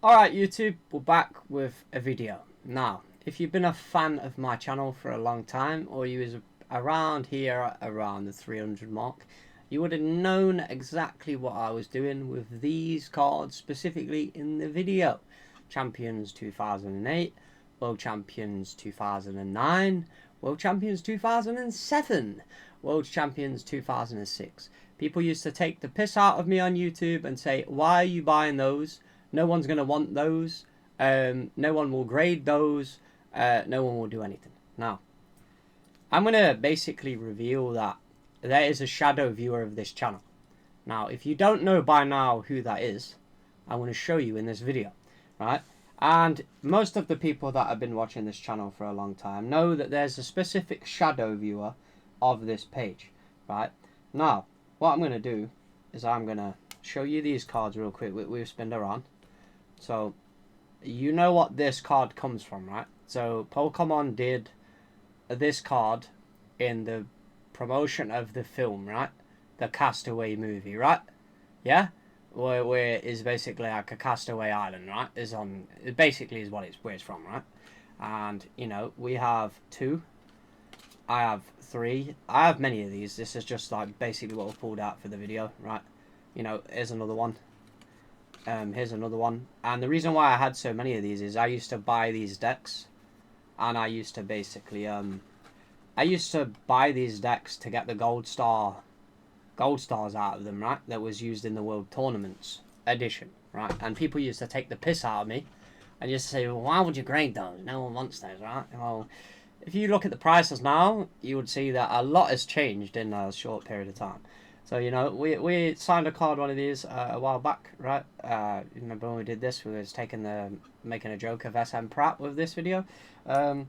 Alright YouTube, we're back with a video. Now, if you've been a fan of my channel for a long time, or you was around here around the 300 mark, you would have known exactly what I was doing with these cards specifically in the video. Champions 2008, World Champions 2009, World Champions 2007, World Champions 2006. People used to take the piss out of me on YouTube and say, why are you buying those? No one's going to want those. No one will grade those. No one will do anything. Now, I'm going to basically reveal that there is a shadow viewer of this channel. Now, if you don't know by now who that is, I'm going to show you in this video, right? And most of the people that have been watching this channel for a long time know that there's a specific shadow viewer of this page, right? Now, what I'm going to do is I'm going to show you these cards real quick. We've spinned around. So, you know what this card comes from, right? So, Pokemon did this card in the promotion of the film, right? The Castaway movie, right? Yeah? Where is basically like a Castaway Island, right? It basically is where it's from, right? And, you know, we have 2. I have 3. I have many of these. This is just like basically what we pulled out for the video, right? You know, here's another one. Here's another one. And the reason why I had so many of these is I used to buy these decks. And I used to basically, I used to buy these decks to get the gold stars out of them, right? That was used in the World Tournaments edition, right? And people used to take the piss out of me. And just say, well, why would you grade those? No one wants those, right? Well, if you look at the prices now, you would see that a lot has changed in a short period of time. So, you know, we signed a card, one of these, a while back, right? Remember when we did this? We was making a joke of SM Pratt with this video. So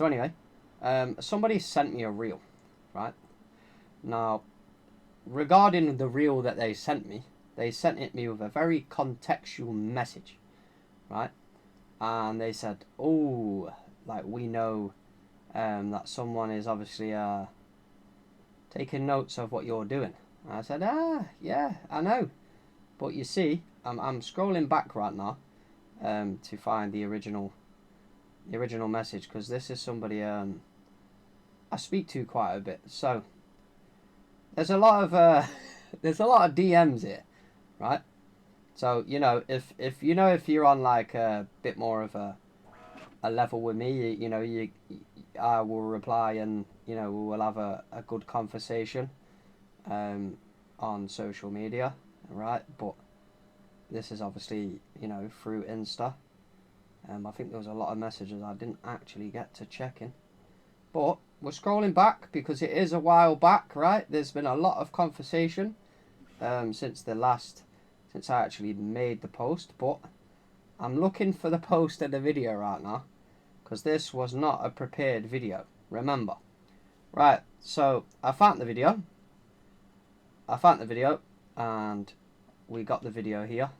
anyway, somebody sent me a reel, right? Now, regarding the reel that they sent it me with a very contextual message, right? And they said, oh, like we know that someone is obviously taking notes of what you're doing. And I said, yeah, I know. But you see, I'm scrolling back right now to find the original message, because this is somebody I speak to quite a bit. So there's a lot of DMs here, right? So you know, if you're on like a bit more of a level with me, I will reply, and you know, we will have a good conversation on social media, right? But this is obviously, you know, through Insta. I think there was a lot of messages I didn't actually get to check in, but we're scrolling back because it is a while back, right? There's been a lot of conversation since I actually made the post, but I'm looking for the post of the video right now, because this was not a prepared video, remember. Right, so I found the video, and we got the video here.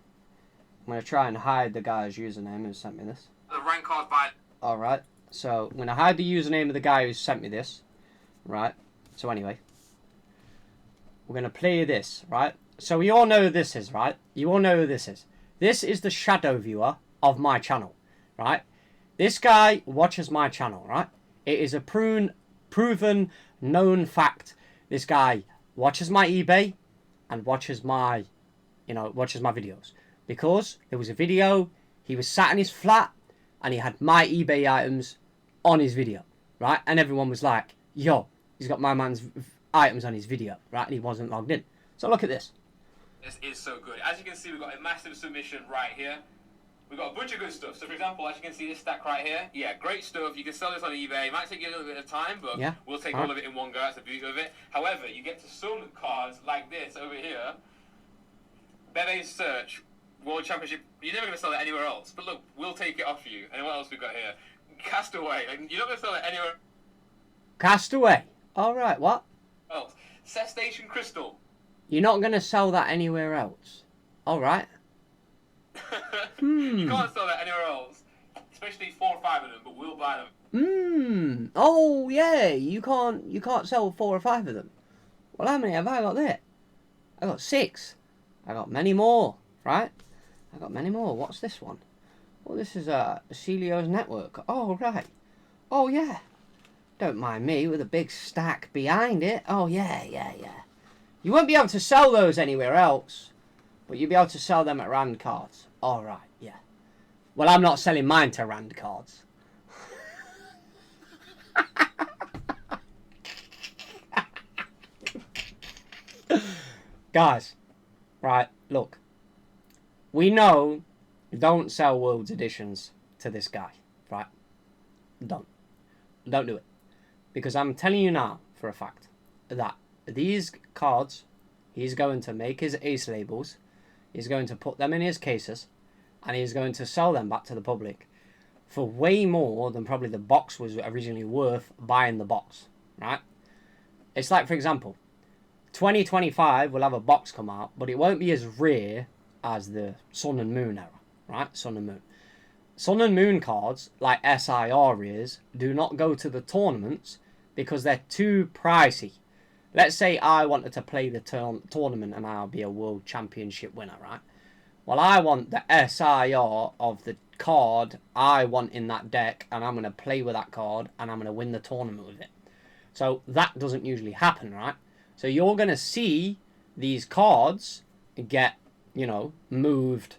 I'm going to try and hide the guy's username who sent me this. The rank card by... Alright, so I'm going to hide the username of the guy who sent me this, right? So anyway, we're going to play this, right? So we all know who this is, right? You all know who this is. This is the shadow viewer of my channel, right? This guy watches my channel, right? It is a proven, known fact. This guy watches my eBay and watches my videos. Because there was a video, he was sat in his flat and he had my eBay items on his video, right? And everyone was like, yo, he's got my man's items on his video, right? And he wasn't logged in. So look at this. This is so good. As you can see, we've got a massive submission right here. We've got a bunch of good stuff. So for example, as you can see this stack right here, yeah, great stuff. You can sell this on eBay. It might take you a little bit of time, but yeah, we'll take all of it in one go. That's the beauty of it. However, you get to some cards like this over here. Bebe's Search World Championship. You're never going to sell it anywhere else. But look, we'll take it off you. And what else we got here? Castaway. Like, you're not going to sell it anywhere. Castaway. All right. What else? Cestation Crystal. You're not going to sell that anywhere else. All right. You can't sell that anywhere else. Especially 4 or 5 of them, but we'll buy them. Oh yeah. You can't sell 4 or 5 of them. Well, how many have I got there? I got 6. I got many more. Right? I got many more. What's this one? Well, this is Celio's network. Oh, right. Oh, yeah. Don't mind me with a big stack behind it. Oh, yeah. You won't be able to sell those anywhere else, but you'll be able to sell them at Rand Cards. All right, yeah. Well, I'm not selling mine to Rand Cards. Guys, right, look. We know don't sell World's Editions to this guy, right? Don't do it. Because I'm telling you now, for a fact, that these cards, he's going to make his ace labels, he's going to put them in his cases, and he's going to sell them back to the public for way more than probably the box was originally worth buying the box, right? It's like, for example, 2025 will have a box come out, but it won't be as rare as the Sun and Moon era, right? Sun and Moon. Sun and Moon cards, like SIR is, do not go to the tournaments because they're too pricey. Let's say I wanted to play the tournament and I'll be a world championship winner, right? Well, I want the SIR of the card I want in that deck, and I'm going to play with that card, and I'm going to win the tournament with it. So that doesn't usually happen, right? So you're going to see these cards get, moved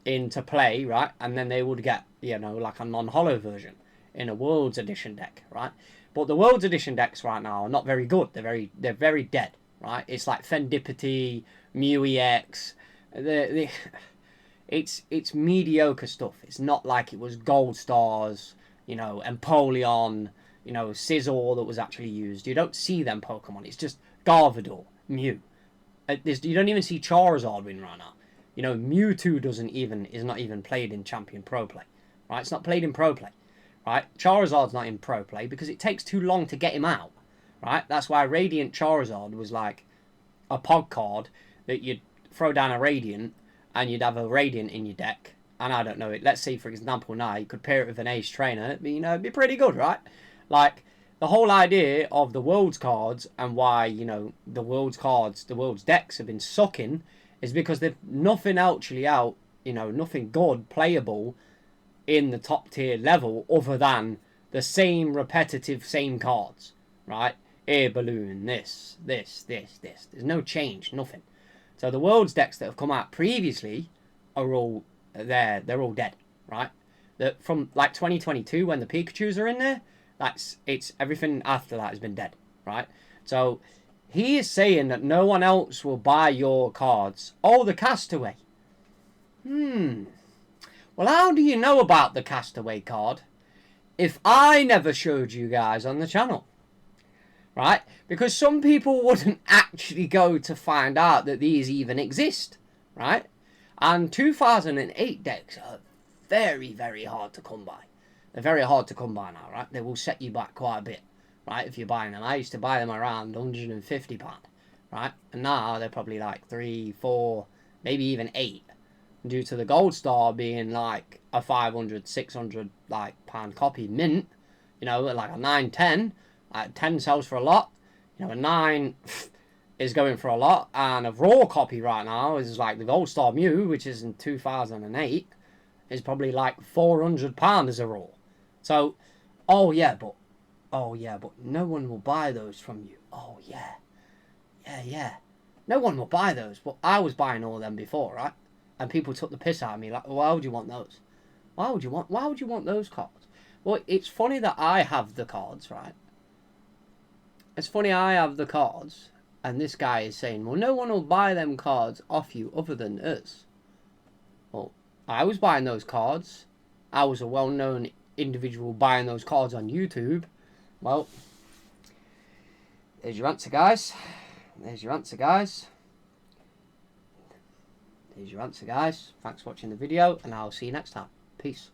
into play, right? And then they would get, like a non-holo version in a World's Edition deck, right? But the World's Edition decks right now are not very good. They're very dead, right? It's like Fendipity, Mew EX. It's mediocre stuff. It's not like it was Gold Stars, Empoleon, Scizor that was actually used. You don't see them Pokemon. It's just Gardevoir, Mew. You don't even see Charizard win right now. Mewtwo is not even played in Champion Pro Play, right? It's not played in Pro Play, right? Charizard's not in Pro Play because it takes too long to get him out, right? That's why Radiant Charizard was like a Pog card that you'd throw down a Radiant and you'd have a Radiant in your deck. And I don't know, let's say, for example, now you could pair it with an Ace Trainer. It'd be pretty good, right? Like, the whole idea of the World's cards and why, the World's cards, the World's decks have been sucking is because they've nothing actually out, nothing good, playable in the top tier level other than the same repetitive, same cards, right? Air Balloon, this. There's no change, nothing. So the World's decks that have come out previously are all there. They're all dead, right? From like 2022 when the Pikachus are in there, it's everything after that has been dead, right? So he is saying that no one else will buy your cards. Oh, the Castaway. Well, how do you know about the Castaway card if I never showed you guys on the channel? Right? Because some people wouldn't actually go to find out that these even exist, right? And 2008 decks are very, very hard to come by. They're very hard to come by now, right? They will set you back quite a bit, right? If you're buying them. I used to buy them around £150, right? And now they're probably like 3, 4, maybe even 8. Due to the Gold Star being like a 500, 600 pound copy mint, like a 9, 10. 10 sells for a lot. A 9 is going for a lot. And a raw copy right now is like the Gold Star Mew, which is in 2008, is probably like £400 as a raw. So, oh yeah, but no one will buy those from you. Oh yeah. No one will buy those. But I was buying all of them before, right? And people took the piss out of me, like, why would you want those? Why would you want those cards? Well, it's funny that I have the cards, right? It's funny I have the cards, and this guy is saying, well, no one will buy them cards off you other than us. Well, I was buying those cards. I was a well-known individual buying those cards on YouTube. Well, there's your answer, guys. There's your answer, guys. Thanks for watching the video, and I'll see you next time. Peace.